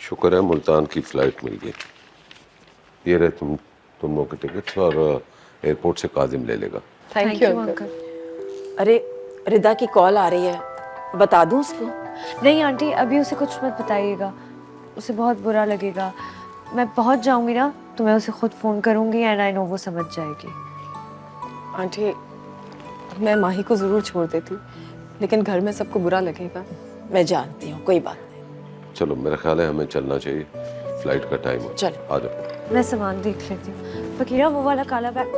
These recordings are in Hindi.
शुक्र है मुल्तान की फ़्लाइट मिल गई। ये रहे तुम लोग के टिकट्स और एयरपोर्ट से काजिम ले लेगा। Thank you uncle. अरे रिदा की कॉल आ रही है, बता दूं उसको? नहीं आंटी, अभी उसे कुछ मत बताइएगा, उसे बहुत बुरा लगेगा। मैं पहुंच जाऊंगी ना तो मैं उसे खुद फ़ोन करूंगी एंड आई नो वो समझ जाएगी। आंटी, मैं माही को ज़रूर छोड़ देती, लेकिन घर में सबको बुरा लगेगा। मैं जानती हूँ, कोई बात नहीं। चलो मेरा ख्याल है हमें चलना चाहिए, फ़्लाइट का टाइम हो। चलो। आ जाओ। मैं सामान देख लेती हूँ। फकीरा वो वाला काला बैग।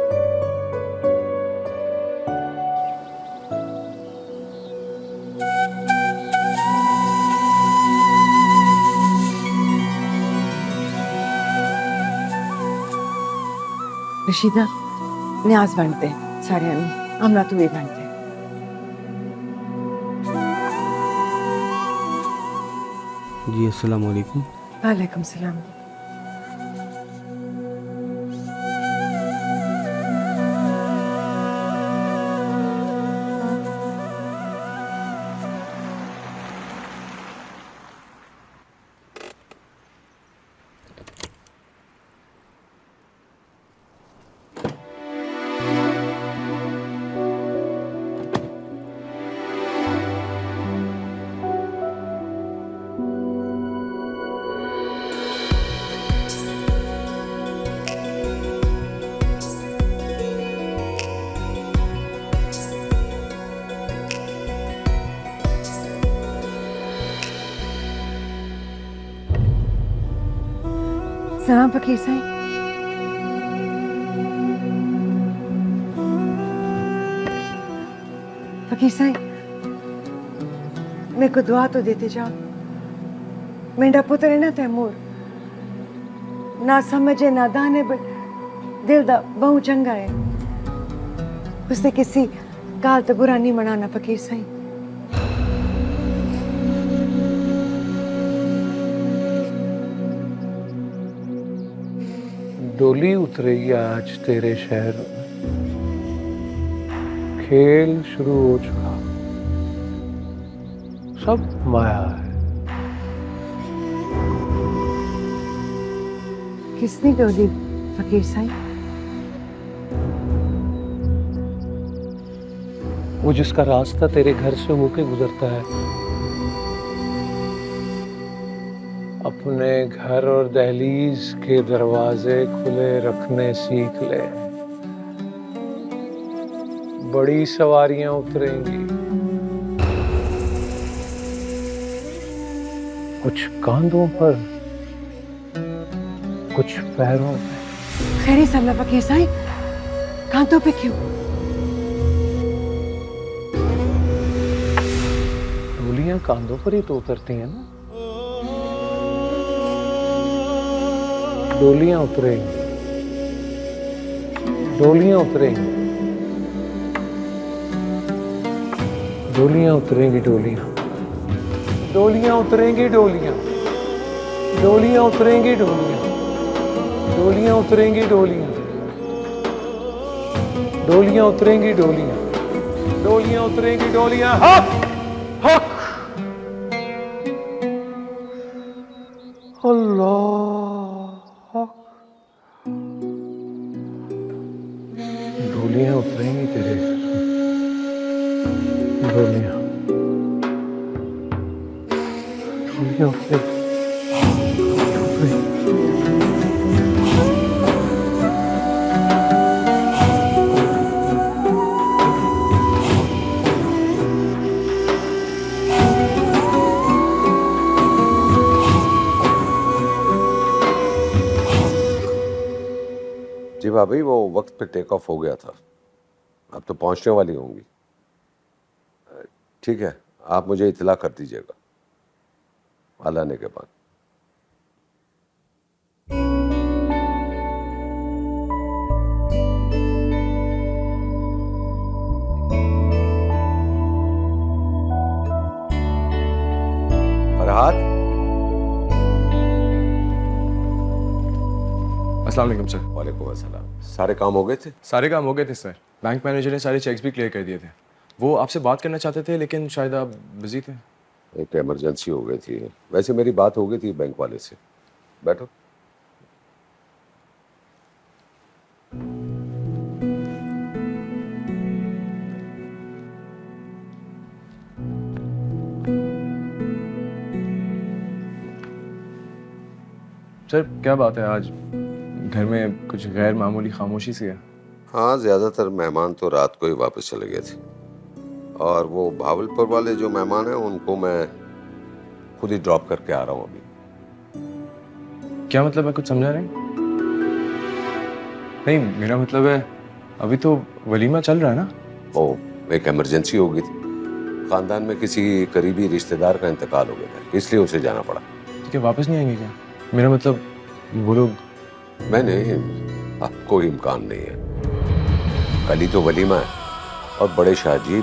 रशीदा न्याज बांधते साऱ्यांनी, आमना तुवे बांधते। जी अस्सलाम वालेकुम। वालेकुम सलाम। सलाम फकीर साईं। फकीर साईं, मेरे को दुआ तो देते जाओ। मेरा पुत्र है ना तैमूर, ना समझे नादान है, दिल दा बहु चंगा है। उससे किसी गाल तो बुरा नहीं मनाना फकीर साईं। डोली उतरेगी आज तेरे शहर में, खेल शुरू हो चुका, सब माया है। किसने डोली फकीर साईं? वो जिसका रास्ता तेरे घर से होके गुजरता है, अपने घर और दहलीज के दरवाजे खुले रखने सीख ले। बड़ी सवारियां उतरेंगी, कुछ कांधों पर, कुछ पैरों पे। खैरी सल्ला फकीर साईं, कांतों पे क्यों? डोलियां कांधों पर ही तो उतरती हैं ना। डोलियां उतरेंगी, डोलियां उतरेंगी, डोलियां उतरेंगी, डोलियां, डोलियां उतरेंगी, डोलियां, डोलियां उतरेंगी, डोलियां, डोलियां उतरेंगी, डोलियां, डोलियां उतरेंगी, डोलियां, डोलियां उतरेंगी, डोलियां। हक हक अल्लाह। डोलियां उतरेंगी तेरे घर, डोलियां, डोलियां उतरेंगी। जी भाभी, वो वक्त पे टेक ऑफ हो गया था, अब तो पहुंचने वाली होंगी। ठीक है, आप मुझे इत्तला कर दीजिएगा आ लाने के बाद। फरहाद, अस्सलाम वालेकुम सर। वालेकुम अस्सलाम। सारे काम हो गए थे? सारे काम हो गए थे सर, बैंक मैनेजर ने सारे चेक्स भी क्लियर कर दिए थे। वो आपसे बात करना चाहते थे लेकिन शायद आप बिजी थे। एक इमरजेंसी हो गई थी। वैसे मेरी बात हो गई थी बैंक वाले से। बैठो। सर क्या बात है, आज घर में कुछ गैर मामूली खामोशी सी है। हाँ, ज़्यादातर मेहमान तो रात को ही वापस चले गए थे, और वो भावलपुर वाले जो मेहमान हैं उनको मैं खुद ही ड्रॉप करके आ रहा हूँ अभी। क्या मतलब है, कुछ समझा रहे हैं? नहीं, मेरा मतलब है अभी तो वलीमा चल रहा है ना। ओ, एक इमरजेंसी हो गई थी, खानदान में किसी करीबी रिश्तेदार का इंतकाल हो गया था, इसलिए उसे जाना पड़ा। तो क्या वापस नहीं आएंगे क्या? मेरा मतलब वो लोग। मैंने कोई इम्कान नहीं है, कल ही तो वलीमा है। और बड़े शाहजी,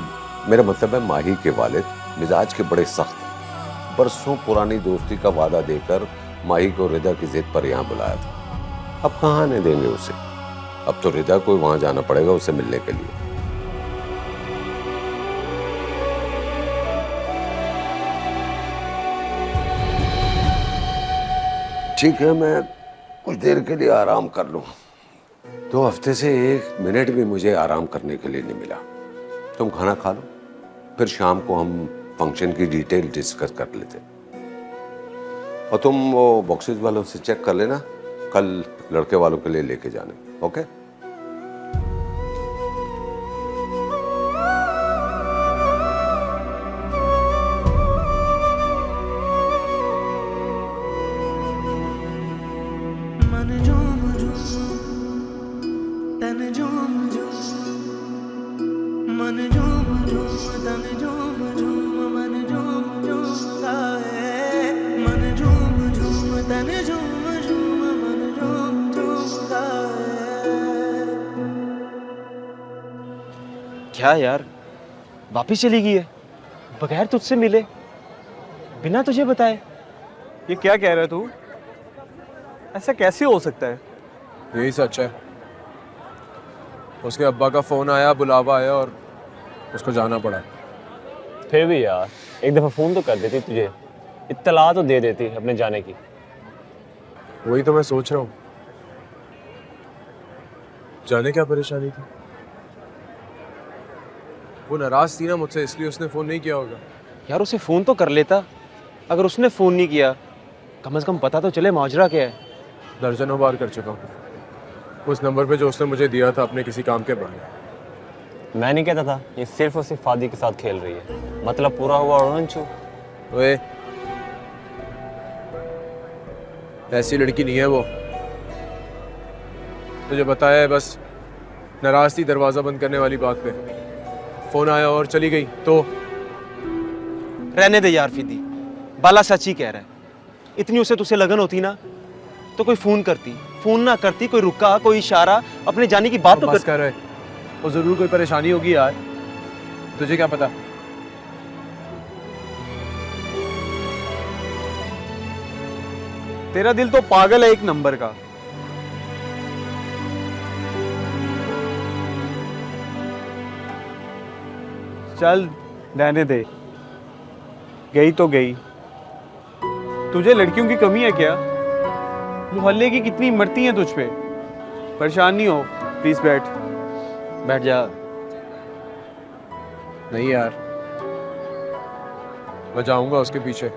मेरा मतलब है माही के वालिद मिजाज के बड़े सख्त, बरसों पुरानी दोस्ती का वादा देकर माही को रिदा की जिद पर यहाँ बुलाया था। अब कहाँ आने देंगे उसे? अब तो रिदा को वहां जाना पड़ेगा उसे मिलने के लिए। ठीक है, मैं कुछ देर के लिए आराम कर लूं। 2 हफ्ते से 1 मिनट भी मुझे आराम करने के लिए नहीं मिला। तुम खाना खा लो, फिर शाम को हम फंक्शन की डिटेल डिस्कस कर लेते। और तुम वो बॉक्सेस वालों से चेक कर लेना, कल लड़के वालों के लिए लेके जाने। ओके? क्या यार, वापिस चली गई है बगैर तुझसे मिले, बिना तुझे बताए? ये क्या कह रहा है तू? ऐसा कैसे हो सकता है? यही सच है। उसके अब्बा का फोन आया, बुलावा आया और उसको जाना पड़ा। फिर भी यार, एक दफा फोन तो कर देती, तुझे इत्तला तो दे देती अपने जाने की। वही तो मैं सोच रहा हूँ, जाने क्या परेशानी थी? वो नाराज थी ना मुझसे, इसलिए उसने फोन नहीं किया होगा। यार उसे फोन तो कर लेता। अगर उसने फोन नहीं किया, कम से कम पता तो चले माजरा क्या है। दर्जनों बार कर चुका हूँ, उस नंबर पे जो उसने मुझे दिया था अपने किसी काम के बहाने। मैं नहीं कहता था, ये सिर्फ और सिर्फ फादी के साथ खेल रही है। मतलब पूरा हुआ ओरंचू। ओए, ऐसी लड़की नहीं है वो, तुझे बताया है। बस नाराज थी दरवाजा बंद करने वाली बात पे, फोन आया और चली गई। तो रहने दे यार फिदी, बाला सच ही कह रहा है। इतनी उसे तुझसे लगन होती ना तो कोई फोन करती, फोन ना करती, कोई रुका, कोई इशारा, अपने जाने की बात तो बस कर रहे। वो जरूर कोई परेशानी होगी यार, तुझे क्या पता? तेरा दिल तो पागल है एक नंबर का। चल रहने दे, गई तो गई। तुझे लड़कियों की कमी है क्या? मोहल्ले की कितनी मरती हैं तुझ पे। परेशान नहीं हो, प्लीज बैठ जा। नहीं यार, मैं जाऊंगा उसके पीछे,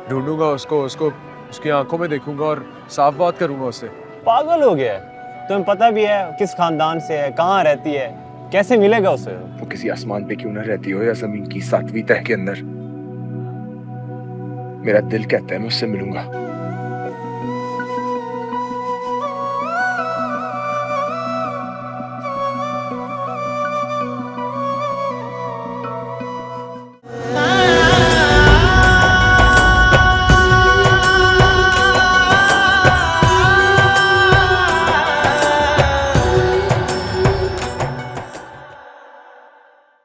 ढूंढूंगा उसको, उसकी आंखों में देखूंगा और साफ बात करूंगा उससे। पागल हो गया है? तुम्हें पता भी है किस खानदान से है, कहाँ रहती है, कैसे मिलेगा उसे? वो किसी आसमान पे क्यों ना रहती हो या जमीन की 7वीं तह के अंदर, मेरा दिल कहता है मैं उससे मिलूंगा।